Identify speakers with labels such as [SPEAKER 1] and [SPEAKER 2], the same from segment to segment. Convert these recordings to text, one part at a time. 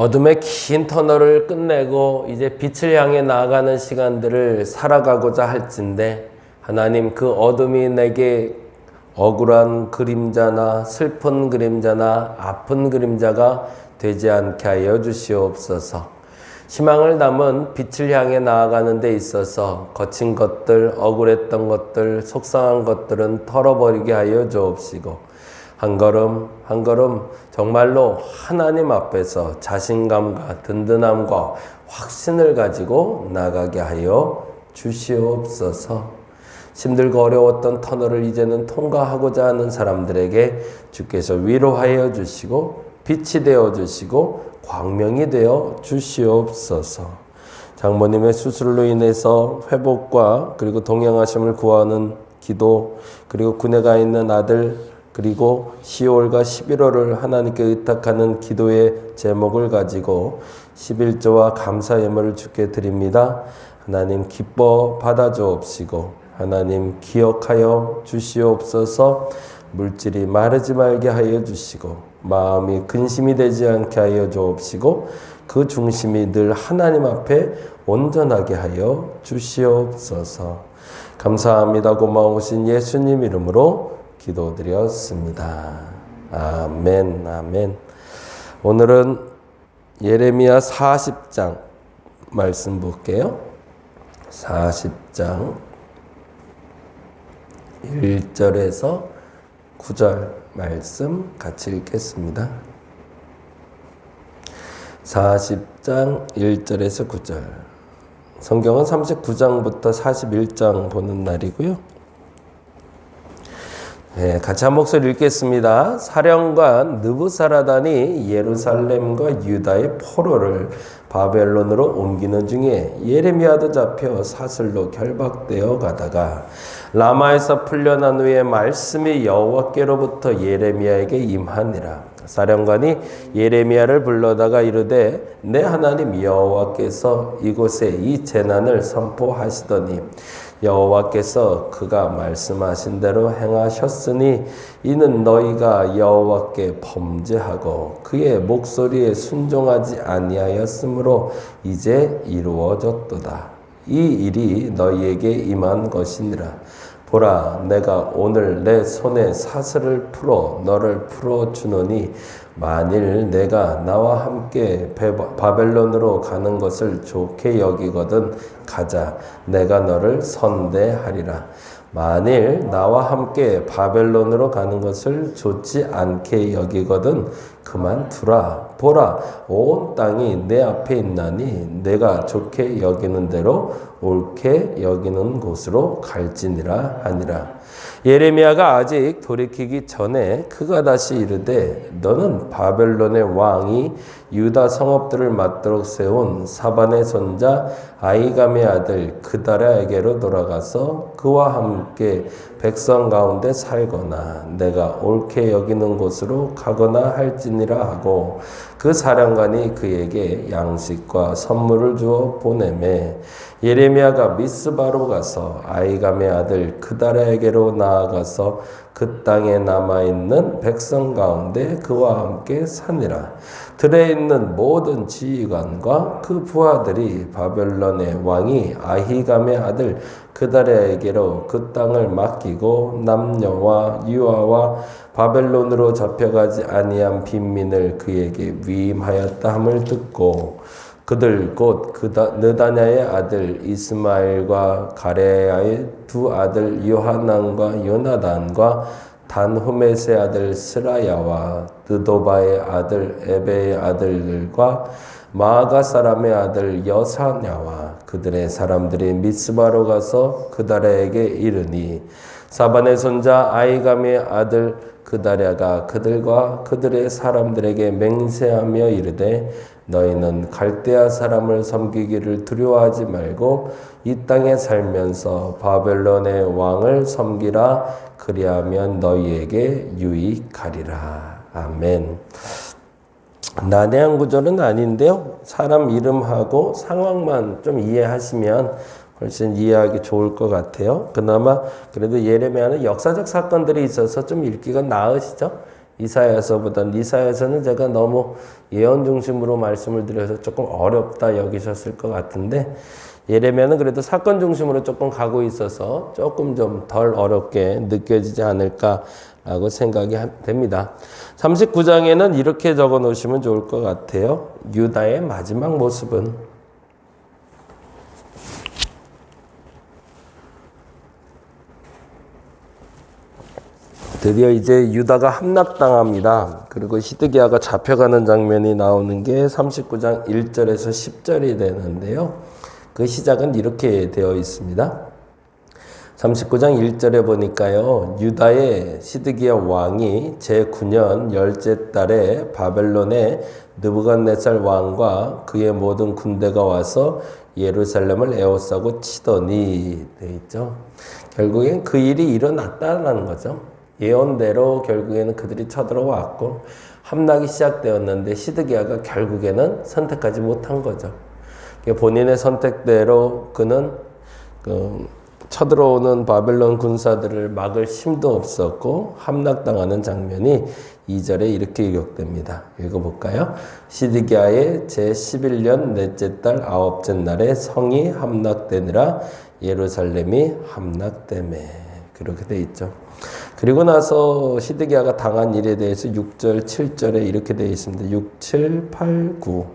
[SPEAKER 1] 어둠의 긴 터널을 끝내고 이제 빛을 향해 나아가는 시간들을 살아가고자 할진데 하나님 그 어둠이 내게 억울한 그림자나 슬픈 그림자나 아픈 그림자가 되지 않게 하여 주시옵소서. 희망을 담은 빛을 향해 나아가는 데 있어서 거친 것들, 억울했던 것들, 속상한 것들은 털어버리게 하여 주옵시고 한 걸음 한 걸음 정말로 하나님 앞에서 자신감과 든든함과 확신을 가지고 나가게 하여 주시옵소서. 힘들고 어려웠던 터널을 이제는 통과하고자 하는 사람들에게 주께서 위로하여 주시고 빛이 되어 주시고 광명이 되어 주시옵소서. 장모님의 수술로 인해서 회복과 그리고 동행하심을 구하는 기도, 그리고 군에 가 있는 아들, 그리고 10월과 11월을 하나님께 의탁하는 기도의 제목을 가지고 11조와 감사 예물을 주께 드립니다. 하나님 기뻐 받아 주옵시고 하나님 기억하여 주시옵소서. 물질이 마르지 말게 하여 주시고 마음이 근심이 되지 않게 하여 주옵시고 그 중심이 늘 하나님 앞에 온전하게 하여 주시옵소서. 감사합니다. 고마우신 예수님 이름으로 기도드렸습니다. 아멘, 아멘. 오늘은 예레미야 40장 말씀 볼게요. 40장 1절에서 9절 말씀 같이 읽겠습니다. 40장 1절에서 9절. 성경은 39장부터 41장 보는 날이고요. 네, 같이 한 목소리 읽겠습니다. 사령관 느부사라단이 예루살렘과 유다의 포로를 바벨론으로 옮기는 중에 예레미야도 잡혀 사슬로 결박되어 가다가 라마에서 풀려난 후에 말씀이 여호와께로부터 예레미야에게 임하니라. 사령관이 예레미야를 불러다가 이르되 내 하나님 여호와께서 이곳에 이 재난을 선포하시더니 여호와께서 그가 말씀하신 대로 행하셨으니 이는 너희가 여호와께 범죄하고 그의 목소리에 순종하지 아니하였으므로 이제 이루어졌도다. 이 일이 너희에게 임한 것이니라. 보라, 내가 오늘 내 손에 사슬을 풀어 너를 풀어주노니 만일 내가 나와 함께 바벨론으로 가는 것을 좋게 여기거든 가자. 내가 너를 선대하리라. 만일 나와 함께 바벨론으로 가는 것을 좋지 않게 여기거든 그만두라. 보라, 온 땅이 내 앞에 있나니 내가 좋게 여기는 대로 옳게 여기는 곳으로 갈지니라 하니라. 예레미야가 아직 돌이키기 전에 그가 다시 이르되 너는 바벨론의 왕이 유다 성읍들을 맞도록 세운 사반의 손자 아히감의 아들 그다랴에게로 돌아가서 그와 함께 백성 가운데 살거나 내가 옳게 여기는 곳으로 가거나 할지니라 하고 그 사령관이 그에게 양식과 선물을 주어 보내매 예레미야가 미스바로 가서 아히감의 아들 그다랴에게로 나아가서 그 땅에 남아있는 백성 가운데 그와 함께 사니라. 들에 있는 모든 지휘관과 그 부하들이 바벨론의 왕이 아히감의 아들 그다랴에게로 그 땅을 맡기고 남녀와 유아와 바벨론으로 잡혀가지 아니한 빈민을 그에게 위임하였다 함을 듣고 그들 곧 느다냐의 아들 이스마엘과 가레야의 두 아들 요하난과 요나단과 단후메스의 아들 스라야와 느도바의 아들 에베의 아들들과 마아가 사람의 아들 여사냐와 그들의 사람들이 미스바로 가서 그다랴에게 이르니 사반의 손자 아히감의 아들 그다랴가 그들과 그들의 사람들에게 맹세하며 이르되 너희는 갈대아 사람을 섬기기를 두려워하지 말고 이 땅에 살면서 바벨론의 왕을 섬기라. 그리하면 너희에게 유익하리라. 아멘. 난해한 구절은 아닌데요. 사람 이름하고 상황만 좀 이해하시면 훨씬 이해하기 좋을 것 같아요. 그나마 그래도 예레미야는 역사적 사건들이 있어서 좀 읽기가 나으시죠. 이사야서는 제가 너무 예언 중심으로 말씀을 드려서 조금 어렵다 여기셨을 것 같은데 예레미야는 그래도 사건 중심으로 조금 가고 있어서 조금 좀 덜 어렵게 느껴지지 않을까라고 생각이 됩니다. 39장에는 이렇게 적어 놓으시면 좋을 것 같아요. 유다의 마지막 모습은 드디어 이제 유다가 함락당합니다. 그리고 시드기야가 잡혀가는 장면이 나오는 게 39장 1절에서 10절이 되는데요. 그 시작은 이렇게 되어 있습니다. 39장 1절에 보니까요. 유다의 시드기야 왕이 제9년 10째 달에 바벨론의 느부갓네살 왕과 그의 모든 군대가 와서 예루살렘을 에워싸고 치더니 되어 있죠. 결국엔 그 일이 일어났다는 거죠. 예언대로 결국에는 그들이 쳐들어왔고 함락이 시작되었는데 시드기야가 결국에는 선택하지 못한 거죠. 본인의 선택대로 그는 쳐들어오는 바벨론 군사들을 막을 힘도 없었고 함락당하는 장면이 2절에 이렇게 기록됩니다. 읽어볼까요? 시드기야의 제11년 넷째 달 아홉째 날에 성이 함락되니라 예루살렘이 함락되매. 그렇게 돼 있죠. 그리고 나서 시드기야가 당한 일에 대해서 6절, 7절에 이렇게 되어 있습니다. 6, 7, 8, 9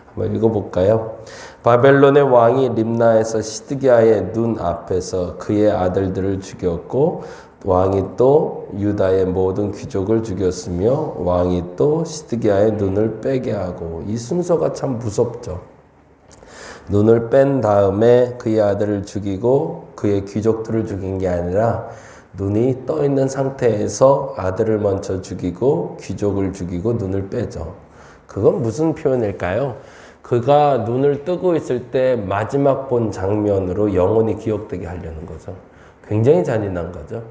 [SPEAKER 1] 한번 읽어볼까요? 바벨론의 왕이 림나에서 시드기야의 눈 앞에서 그의 아들들을 죽였고 왕이 또 유다의 모든 귀족을 죽였으며 왕이 또 시드기야의 눈을 빼게 하고 이 순서가 참 무섭죠. 눈을 뺀 다음에 그의 아들을 죽이고 그의 귀족들을 죽인 게 아니라 눈이 떠 있는 상태에서 아들을 먼저 죽이고 귀족을 죽이고 눈을 빼죠. 그건 무슨 표현일까요? 그가 눈을 뜨고 있을 때 마지막 본 장면으로 영원히 기억되게 하려는 거죠. 굉장히 잔인한 거죠.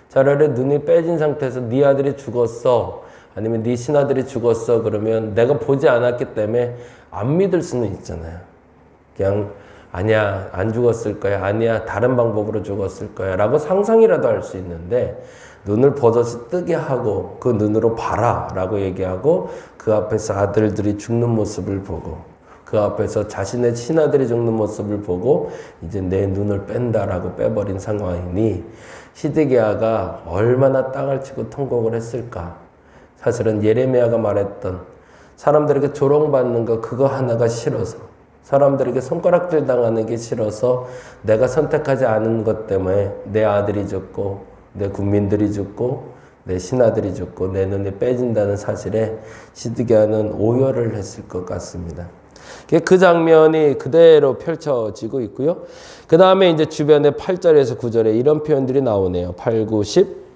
[SPEAKER 1] 차라리 눈이 빼진 상태에서 네 아들이 죽었어 아니면 네 신하들이 죽었어 그러면 내가 보지 않았기 때문에 안 믿을 수는 있잖아요. 그냥 아니야 안 죽었을 거야 아니야 다른 방법으로 죽었을 거야 라고 상상이라도 할 수 있는데 눈을 버젓이 뜨게 하고 그 눈으로 봐라 라고 얘기하고 그 앞에서 아들들이 죽는 모습을 보고 그 앞에서 자신의 신하들이 죽는 모습을 보고 이제 내 눈을 뺀다라고 빼버린 상황이니 시드기야가 얼마나 땅을 치고 통곡을 했을까. 사실은 예레미야가 말했던 사람들에게 조롱받는 거 그거 하나가 싫어서 사람들에게 손가락질 당하는 게 싫어서 내가 선택하지 않은 것 때문에 내 아들이 죽고 내 국민들이 죽고 내 신하들이 죽고 내 눈이 빼진다는 사실에 시드기야는 오열을 했을 것 같습니다. 그 장면이 그대로 펼쳐지고 있고요. 그 다음에 이제 주변에 8절에서 9절에 이런 표현들이 나오네요. 8, 9, 10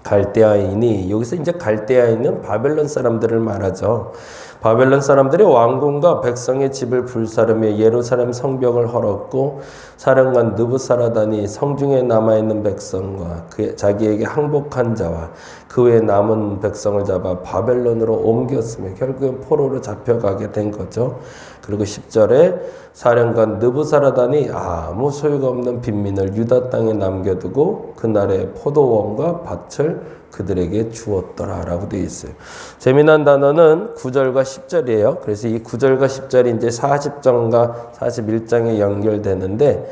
[SPEAKER 1] 갈대아인이 여기서 이제 갈대아인은 바벨론 사람들을 말하죠. 바벨론 사람들이 왕궁과 백성의 집을 불사르며 예루살렘 성벽을 헐었고 사령관 느부사라단이 성중에 남아있는 백성과 자기에게 항복한 자와 그 외에 남은 백성을 잡아 바벨론으로 옮겼으며 결국엔 포로로 잡혀가게 된 거죠. 그리고 10절에 사령관 느부사라단이 아무 소유가 없는 빈민을 유다 땅에 남겨두고 그날의 포도원과 밭을 그들에게 주었더라 라고 되어 있어요. 재미난 단어는 9절과 10절이에요. 그래서 이 9절과 10절이 이제 40장과 41장에 연결되는데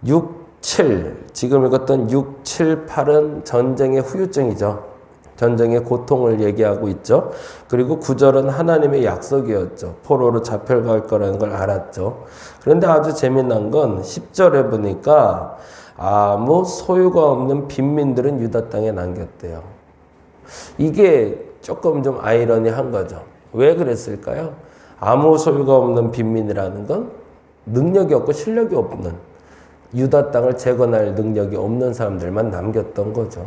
[SPEAKER 1] 6, 7 지금 읽었던 6, 7, 8은 전쟁의 후유증이죠. 전쟁의 고통을 얘기하고 있죠. 그리고 9절은 하나님의 약속이었죠. 포로로 잡혀갈 거라는 걸 알았죠. 그런데 아주 재미난 건 10절에 보니까 아무 소유가 없는 빈민들은 유다 땅에 남겼대요. 이게 조금 좀 아이러니한 거죠. 왜 그랬을까요? 아무 소유가 없는 빈민이라는 건 능력이 없고 실력이 없는 유다 땅을 재건할 능력이 없는 사람들만 남겼던 거죠.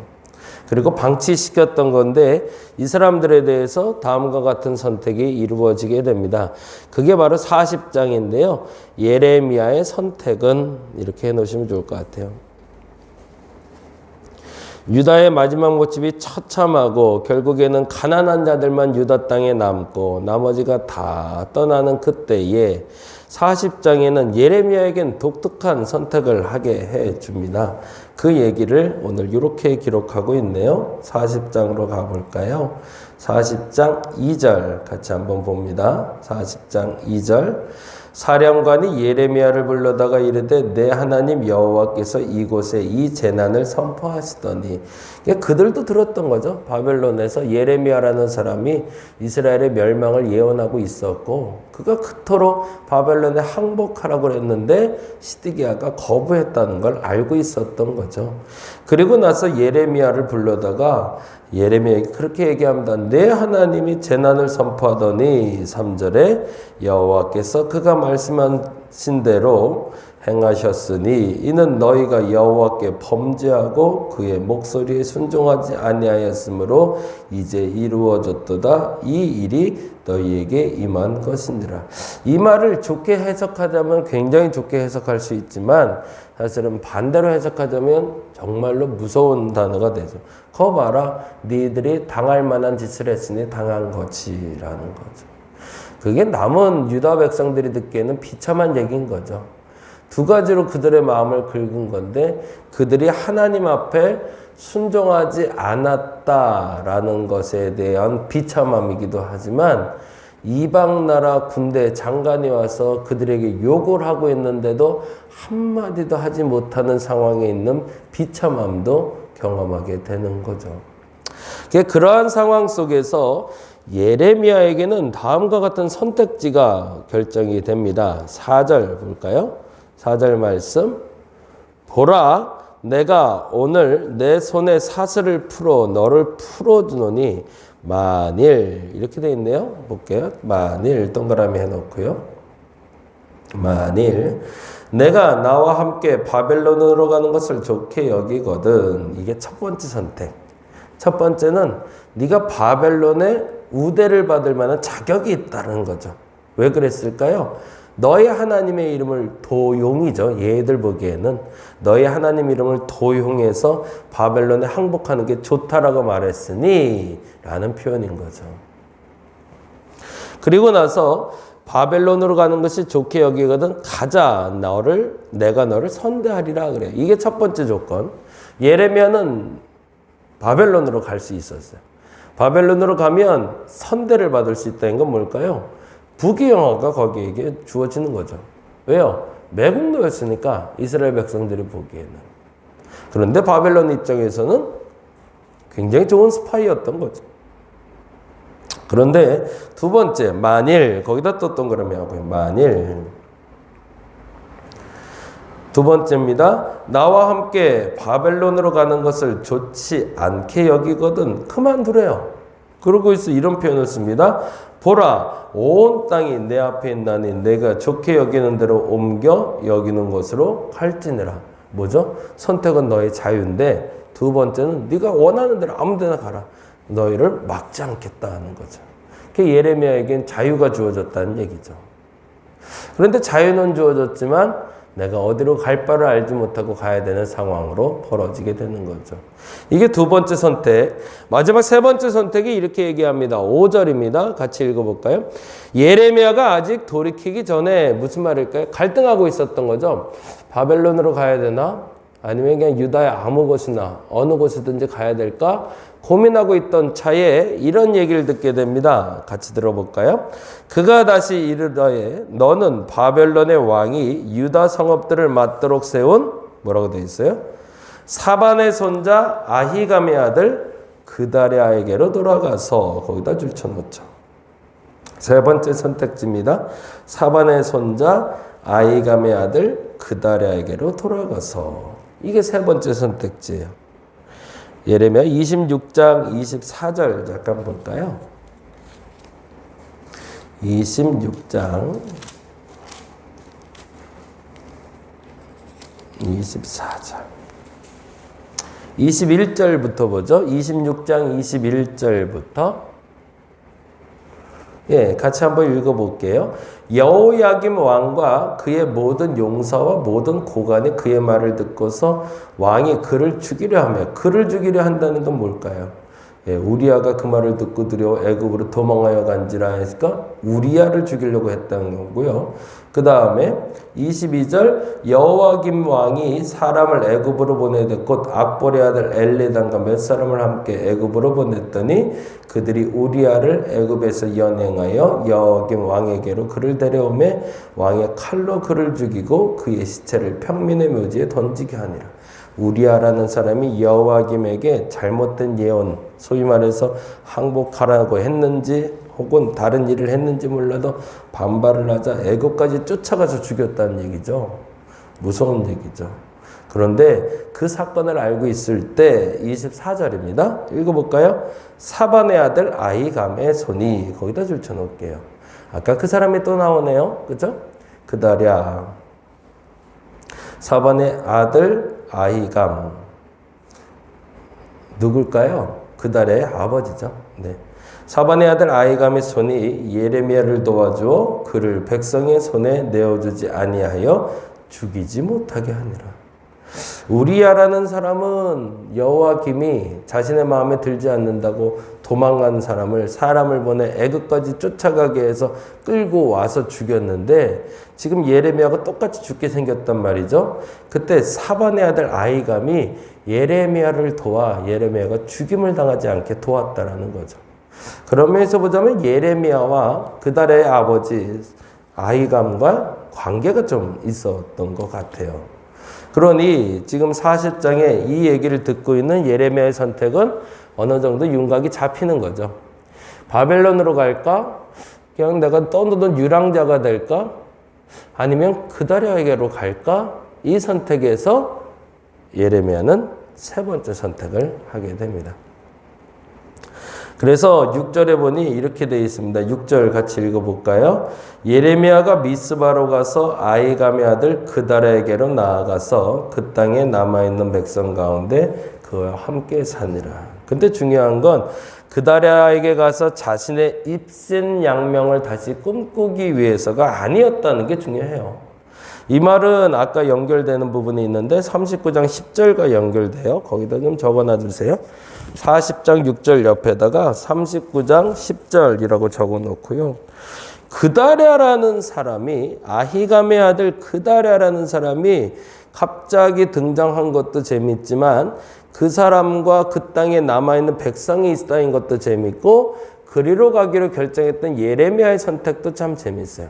[SPEAKER 1] 그리고 방치시켰던 건데 이 사람들에 대해서 다음과 같은 선택이 이루어지게 됩니다. 그게 바로 40장인데요. 예레미야의 선택은 이렇게 해놓으시면 좋을 것 같아요. 유다의 마지막 모습이 처참하고 결국에는 가난한 자들만 유다 땅에 남고 나머지가 다 떠나는 그때에 40장에는 예레미야에겐 독특한 선택을 하게 해 줍니다. 그 얘기를 오늘 이렇게 기록하고 있네요. 40장으로 가볼까요? 40장 2절 같이 한번 봅니다. 40장 2절. 사령관이 예레미야를 불러다가 이르되 내 하나님 여호와께서 이곳에 이 재난을 선포하시더니, 그들도 들었던 거죠. 바벨론에서 예레미야라는 사람이 이스라엘의 멸망을 예언하고 있었고, 그가 그토록 바벨론에 항복하라고 그랬는데 시드기야가 거부했다는 걸 알고 있었던 거죠. 그리고 나서 예레미야를 불러다가 예레미야에게 그렇게 얘기합니다. 내 하나님이 재난을 선포하더니 3절에 여호와께서 그가 말씀하신 대로 행하셨으니 이는 너희가 여호와께 범죄하고 그의 목소리에 순종하지 아니하였으므로 이제 이루어졌도다. 이 일이 너희에게 임한 것이니라. 이 말을 좋게 해석하자면 굉장히 좋게 해석할 수 있지만 사실은 반대로 해석하자면 정말로 무서운 단어가 되죠. 거 봐라, 너희들이 당할 만한 짓을 했으니 당한 거지라는 거죠. 그게 남은 유다 백성들이 듣기에는 비참한 얘기인 거죠. 두 가지로 그들의 마음을 긁은 건데, 그들이 하나님 앞에 순종하지 않았다라는 것에 대한 비참함이기도 하지만, 이방 나라 군대 장관이 와서 그들에게 욕을 하고 있는데도 한마디도 하지 못하는 상황에 있는 비참함도 경험하게 되는 거죠. 그러한 상황 속에서 예레미야에게는 다음과 같은 선택지가 결정이 됩니다. 4절 볼까요? 4절 말씀. 보라, 내가 오늘 내 손에 사슬을 풀어 너를 풀어주노니 만일, 이렇게 되어 있네요. 볼게요. 만일 동그라미 해놓고요. 만일 내가 나와 함께 바벨론으로 가는 것을 좋게 여기거든. 이게 첫 번째 선택. 첫 번째는 네가 바벨론의 우대를 받을 만한 자격이 있다는 거죠. 왜 그랬을까요? 너의 하나님의 이름을 도용이죠. 얘들 보기에는 너의 하나님 이름을 도용해서 바벨론에 항복하는 게 좋다라고 말했으니 라는 표현인 거죠. 그리고 나서 바벨론으로 가는 것이 좋게 여기거든. 가자, 내가 너를 선대하리라 그래요. 이게 첫 번째 조건. 예레미야는 바벨론으로 갈 수 있었어요. 바벨론으로 가면 선대를 받을 수 있다는 건 뭘까요? 부귀영화가 거기에게 주어지는 거죠. 왜요? 매국노였으니까 이스라엘 백성들이 보기에는. 그런데 바벨론 입장에서는 굉장히 좋은 스파이였던 거죠. 그런데 두 번째, 만일, 거기다 또 동그라미 하고요. 만일. 두 번째입니다. 나와 함께 바벨론으로 가는 것을 좋지 않게 여기거든 그만두래요. 그러고 있어 이런 표현을 씁니다. 보라, 온 땅이 내 앞에 있나니 내가 좋게 여기는 대로 옮겨 여기는 것으로 갈지니라. 뭐죠? 선택은 너의 자유인데, 두 번째는 네가 원하는 대로 아무 데나 가라. 너희를 막지 않겠다 하는 거죠. 예레미야에겐 자유가 주어졌다는 얘기죠. 그런데 자유는 주어졌지만 내가 어디로 갈 바를 알지 못하고 가야 되는 상황으로 벌어지게 되는 거죠. 이게 두 번째 선택. 마지막 세 번째 선택이 이렇게 얘기합니다. 5절입니다. 같이 읽어볼까요? 예레미야가 아직 돌이키기 전에 무슨 말일까요? 갈등하고 있었던 거죠. 바벨론으로 가야 되나? 아니면 그냥 유다의 아무 곳이나 어느 곳이든지 가야 될까? 고민하고 있던 차에 이런 얘기를 듣게 됩니다. 같이 들어볼까요? 그가 다시 이르되 너는 바벨론의 왕이 유다 성읍들을 맞도록 세운 뭐라고 되어 있어요? 사반의 손자 아히감의 아들 그다랴에게로 돌아가서 거기다 줄쳐놓죠. 세 번째 선택지입니다. 사반의 손자 아히감의 아들 그다랴에게로 돌아가서, 이게 세 번째 선택지예요. 예레미야 26장 24절 잠깐 볼까요? 26장 24절 21절부터 보죠. 26장 21절부터 같이 한번 읽어볼게요. 여호야김 왕과 그의 모든 용사와 모든 고관이 그의 말을 듣고서 왕이 그를 죽이려 하며, 그를 죽이려 한다는 건 뭘까요? 예, 우리아가 그 말을 듣고 두려워 애굽으로 도망하여 간지라 했으니까 우리아를 죽이려고 했다는 거고요. 그 다음에 22절 여호와김 왕이 사람을 애굽으로 보내되 곧 악보리 아들 엘리단과 몇 사람을 함께 애굽으로 보냈더니 그들이 우리아를 애굽에서 연행하여 여호와김 왕에게로 그를 데려오매 왕의 칼로 그를 죽이고 그의 시체를 평민의 묘지에 던지게 하니라. 우리아라는 사람이 여호와김에게 잘못된 예언, 소위 말해서 항복하라고 했는지 혹은 다른 일을 했는지 몰라도 반발을 하자 애굽까지 쫓아가서 죽였다는 얘기죠. 무서운 얘기죠. 그런데 그 사건을 알고 있을 때 24절입니다. 읽어볼까요? 사반의 아들 아히감의 손이 거기다 줄쳐놓을게요. 아까 그 사람이 또 나오네요. 그죠? 그다랴 사반의 아들 아히감 누굴까요? 그달의 아버지죠. 네. 사반의 아들 아히감의 손이 예레미야를 도와주어 그를 백성의 손에 내어주지 아니하여 죽이지 못하게 하니라. 우리아라는 사람은 여호와김이 자신의 마음에 들지 않는다고 도망간 사람을 보내 애굽까지 쫓아가게 해서 끌고 와서 죽였는데 지금 예레미야가 똑같이 죽게 생겼단 말이죠. 그때 사반의 아들 아히감이 예레미야를 도와 예레미야가 죽임을 당하지 않게 도왔다라는 거죠. 그런 면에서 보자면 예레미야와 그달의 아버지 아히감과 관계가 좀 있었던 것 같아요. 그러니 지금 40장에 이 얘기를 듣고 있는 예레미야의 선택은 어느 정도 윤곽이 잡히는 거죠. 바벨론으로 갈까? 그냥 내가 떠도는 유랑자가 될까? 아니면 그다랴에게로 갈까? 이 선택에서 예레미야는 세 번째 선택을 하게 됩니다. 그래서 6절에 보니 이렇게 되어 있습니다. 6절 같이 읽어볼까요? 예레미야가 미스바로 가서 아히감의 아들 그다랴에게로 나아가서 그 땅에 남아있는 백성 가운데 그와 함께 사니라. 근데 중요한 건 그다랴에게 가서 자신의 입신 양명을 다시 꿈꾸기 위해서가 아니었다는 게 중요해요. 이 말은 아까 연결되는 부분이 있는데 39장 10절과 연결돼요. 거기다 좀 적어놔 주세요. 40장 6절 옆에다가 39장 10절이라고 적어놓고요. 그다랴라는 사람이 아히감의 아들 그다랴라는 사람이 갑자기 등장한 것도 재밌지만 그 사람과 그 땅에 남아있는 백성이 있다는 것도 재밌고 그리로 가기로 결정했던 예레미야의 선택도 참 재밌어요.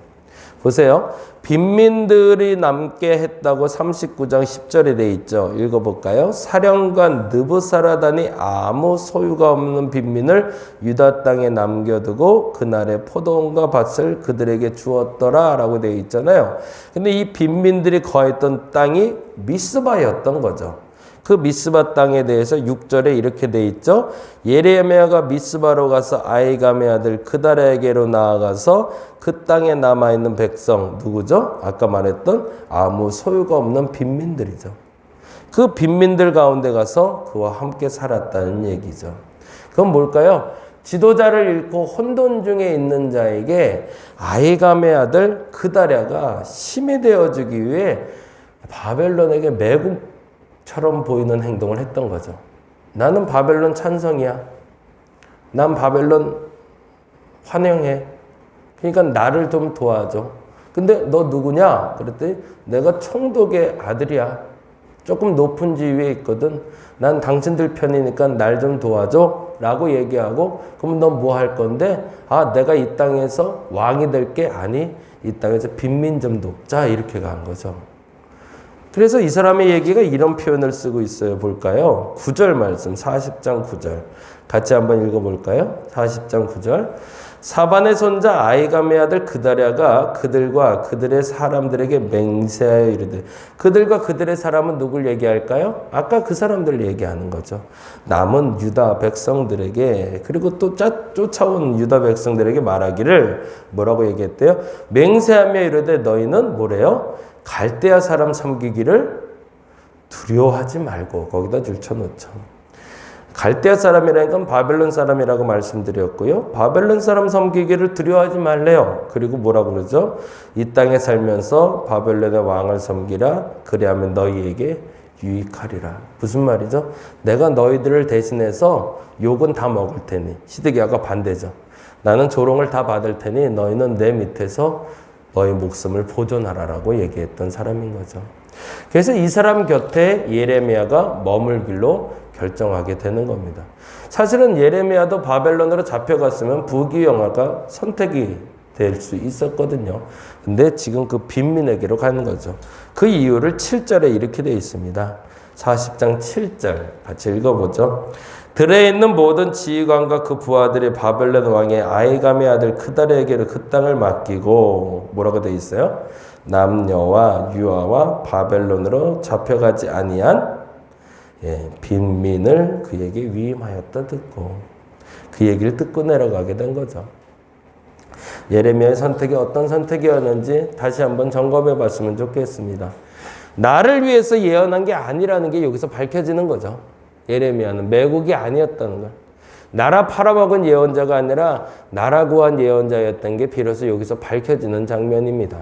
[SPEAKER 1] 보세요. 빈민들이 남게 했다고 39장 10절에 돼 있죠. 읽어볼까요? 사령관 느부사라단이 아무 소유가 없는 빈민을 유다 땅에 남겨두고 그날의 포도원과 밭을 그들에게 주었더라 라고 되어 있잖아요. 근데 이 빈민들이 거했던 땅이 미스바였던 거죠. 그 미스바 땅에 대해서 6절에 이렇게 돼 있죠. 예레미야가 미스바로 가서 아히감의 아들 그다랴에게로 나아가서 그 땅에 남아있는 백성 누구죠? 아까 말했던 아무 소유가 없는 빈민들이죠. 그 빈민들 가운데 가서 그와 함께 살았다는 얘기죠. 그건 뭘까요? 지도자를 잃고 혼돈 중에 있는 자에게 아히감의 아들 그다랴가 힘이 되어주기 위해 바벨론에게 매국처럼 보이는 행동을 했던 거죠. 나는 바벨론 찬성이야. 난 바벨론 환영해. 그러니까 나를 좀 도와줘. 근데 너 누구냐? 그랬더니 내가 총독의 아들이야. 조금 높은 지위에 있거든. 난 당신들 편이니까 날 좀 도와줘. 라고 얘기하고 그럼 너 뭐 할 건데? 아, 내가 이 땅에서 왕이 될게 아니. 이 땅에서 빈민 좀 돕자. 이렇게 간 거죠. 그래서 이 사람의 얘기가 이런 표현을 쓰고 있어요. 볼까요? 9절 말씀, 40장 9절. 같이 한번 읽어볼까요? 40장 9절. 사반의 손자 아히감의 아들 그다랴가 그들과 그들의 사람들에게 맹세하여 이르되, 그들과 그들의 사람은 누굴 얘기할까요? 아까 그 사람들 얘기하는 거죠. 남은 유다 백성들에게, 그리고 또 쫓아온 유다 백성들에게 말하기를 뭐라고 얘기했대요? 맹세하며 이르되 너희는 뭐래요? 갈대아 사람 섬기기를 두려워하지 말고, 거기다 줄쳐놓죠. 갈대아 사람이라는 건 바벨론 사람이라고 말씀드렸고요. 바벨론 사람 섬기기를 두려워하지 말래요. 그리고 뭐라고 그러죠? 이 땅에 살면서 바벨론의 왕을 섬기라. 그리하면 너희에게 유익하리라. 무슨 말이죠? 내가 너희들을 대신해서 욕은 다 먹을 테니. 시드기야가 반대죠. 나는 조롱을 다 받을 테니 너희는 내 밑에서 너희 목숨을 보존하라라고 얘기했던 사람인 거죠. 그래서 이 사람 곁에 예레미야가 머물기로 결정하게 되는 겁니다. 사실은 예레미야도 바벨론으로 잡혀갔으면 부귀영화가 선택이 될 수 있었거든요. 근데 지금 그 빈민에게로 가는 거죠. 그 이유를 7절에 이렇게 되어 있습니다. 40장 7절 같이 읽어보죠. 들에 있는 모든 지휘관과 그 부하들이 바벨론 왕의 아히감의 아들 크다르에게로 그 땅을 맡기고 뭐라고 되어 있어요? 남녀와 유아와 바벨론으로 잡혀가지 아니한 빈민을 그에게 위임하였다 듣고 그 얘기를 듣고 내려가게 된 거죠. 예레미야의 선택이 어떤 선택이었는지 다시 한번 점검해 봤으면 좋겠습니다. 나를 위해서 예언한 게 아니라는 게 여기서 밝혀지는 거죠. 예레미야는 매국이 아니었다는 걸. 나라 팔아먹은 예언자가 아니라 나라 구한 예언자였던 게 비로소 여기서 밝혀지는 장면입니다.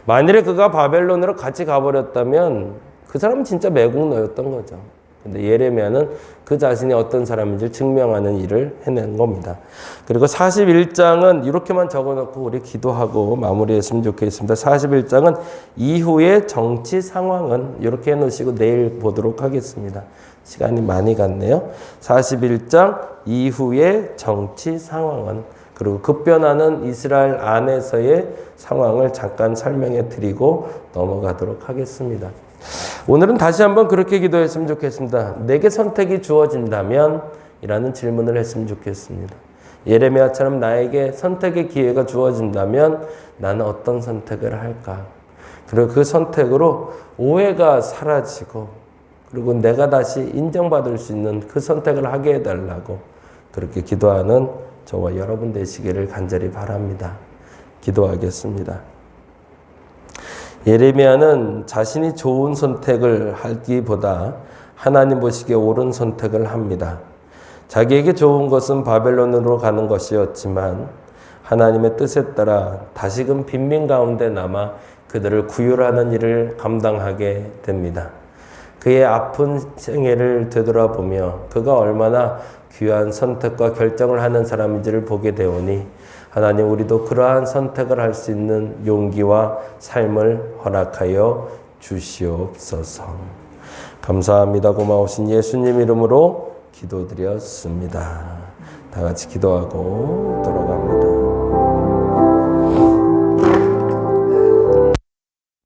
[SPEAKER 1] 만일에 그가 바벨론으로 같이 가버렸다면 그 사람은 진짜 매국노였던 거죠. 근데 예레미야는 그 자신이 어떤 사람인지 증명하는 일을 해낸 겁니다. 그리고 41장은 이렇게만 적어놓고 우리 기도하고 마무리했으면 좋겠습니다. 41장은 이후의 정치 상황은 이렇게 해놓으시고 내일 보도록 하겠습니다. 시간이 많이 갔네요. 41장 이후의 정치 상황은 그리고 급변하는 이스라엘 안에서의 상황을 잠깐 설명해 드리고 넘어가도록 하겠습니다. 오늘은 다시 한번 그렇게 기도했으면 좋겠습니다. 내게 선택이 주어진다면? 이라는 질문을 했으면 좋겠습니다. 예레미야처럼 나에게 선택의 기회가 주어진다면 나는 어떤 선택을 할까? 그리고 그 선택으로 오해가 사라지고 그리고 내가 다시 인정받을 수 있는 그 선택을 하게 해달라고 그렇게 기도하는 저와 여러분 되시기를 간절히 바랍니다. 기도하겠습니다. 예레미야는 자신이 좋은 선택을 하기보다 하나님 보시기에 옳은 선택을 합니다. 자기에게 좋은 것은 바벨론으로 가는 것이었지만 하나님의 뜻에 따라 다시금 빈민 가운데 남아 그들을 구휼하는 일을 감당하게 됩니다. 그의 아픈 생애를 되돌아보며 그가 얼마나 귀한 선택과 결정을 하는 사람인지를 보게 되오니 하나님 우리도 그러한 선택을 할 수 있는 용기와 삶을 허락하여 주시옵소서. 감사합니다. 고마우신 예수님 이름으로 기도드렸습니다. 다 같이 기도하고 돌아갑니다.